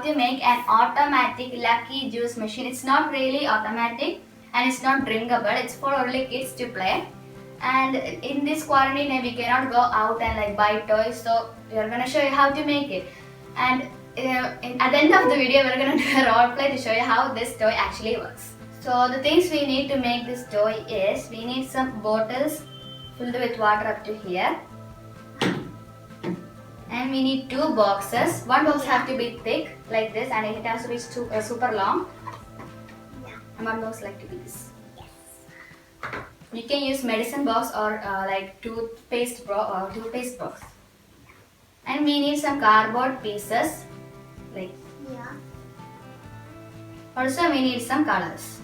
to make an automatic lucky juice machine. It's not really automatic and it's not drinkable. It's for only kids to play. And in this quarantine we cannot go out and like buy toys, so we are gonna show you how to make it. And at the end of the video we're gonna do a role play to show you how this toy actually works. So the things we need to make this toy is, we need some bottles filled with water up to here, and we need 2 boxes. One box have to be thick like this, and it has to be super long, and one box like to be this. You can use medicine box or like toothpaste box. And we need some cardboard pieces like. Also we need some colors.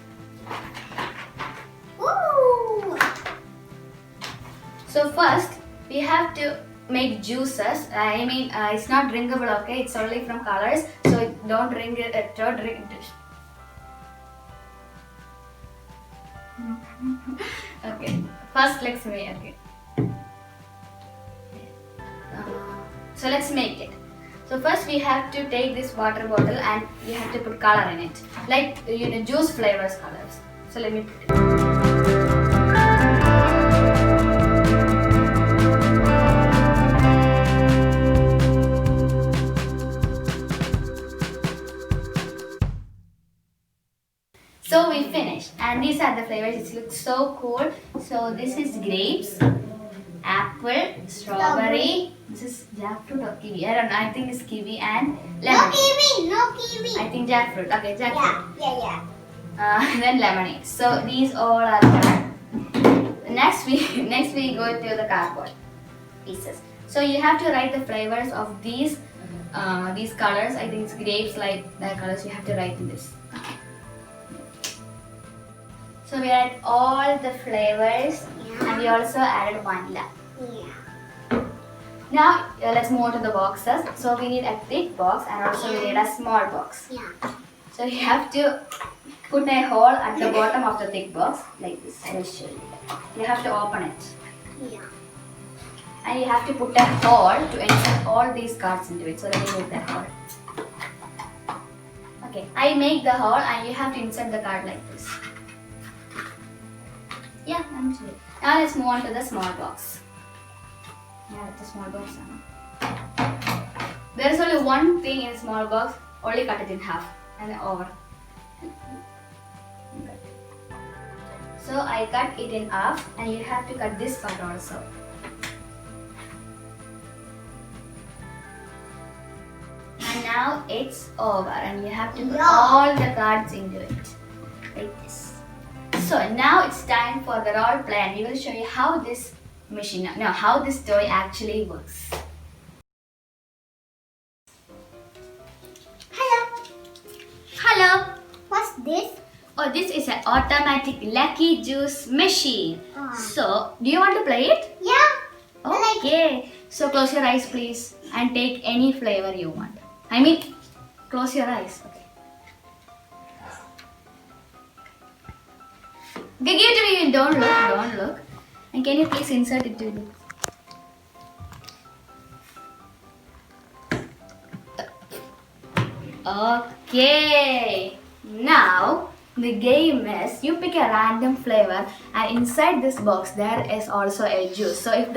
Ooh. So first we have to make juices. I mean it's not drinkable, okay? It's only from colors, so don't drink it. Don't drink it. Okay, first let's make it. So let's make it. So first we have to take this water bottle and we have to put color in it, like juice flavors colors. So let me put it. So we finished, and these are the flavors. It looks so cool. So this is grapes, apple, strawberry. This is jackfruit or kiwi. I don't know. I think it's kiwi and lemon. No kiwi. I think jackfruit. Okay, jackfruit. Yeah. Then lemonade. So these all are done. Next we go to the cardboard pieces. So you have to write the flavors of these colors. I think it's grapes, like the colors. You have to write in this. So we add all the flavors, and we also added vanilla. Now let's move to the boxes. So we need a thick box and also we need a small box. So you have to put a hole at the bottom of the thick box like this. I will show you. You have to open it. And you have to put a hole to insert all these cards into it. So let me make that hole. Okay, I make the hole and you have to insert the card like this. Yeah, I'm sure. Now let's move on to the small box. Yeah, the small box. There is only one thing in small box. Only cut it in half and over. So I cut it in half, and you have to cut this part also. And now it's over, and you have to put all the cards into it like this. So now it's time for the role play, and we will show you how this how this toy actually works. Hello. What's this? Oh, this is an automatic lucky juice machine. So, do you want to play it? Yeah. Okay. So close your eyes, please, and take any flavor you want. I mean, close your eyes. Okay. Okay, give it to me. Don't look. And can you please insert it to me? Okay. Now the game is, you pick a random flavor, and inside this box there is also a juice. So if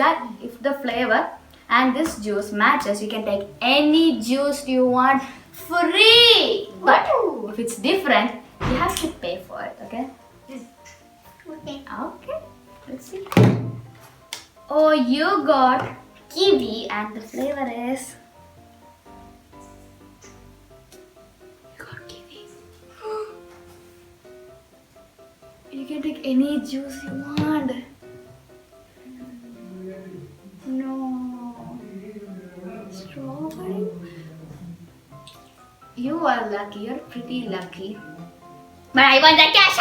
the flavor and this juice matches, you can take any juice you want free. But if it's different, you have to pay for it. Okay. Okay, let's see. Oh, you got kiwi, and the flavor is. You got kiwi. You can take any juice you want. No. Strawberry. You are lucky. You're pretty lucky. But I want the cash.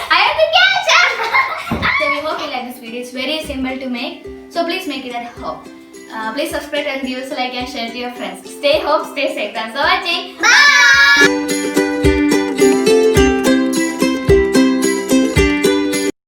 I have the cash. So we hope you like this video. It's very simple to make. So please make it at home. Please subscribe and give us a like and share to your friends. Stay home, stay safe. Thanks for watching. Bye.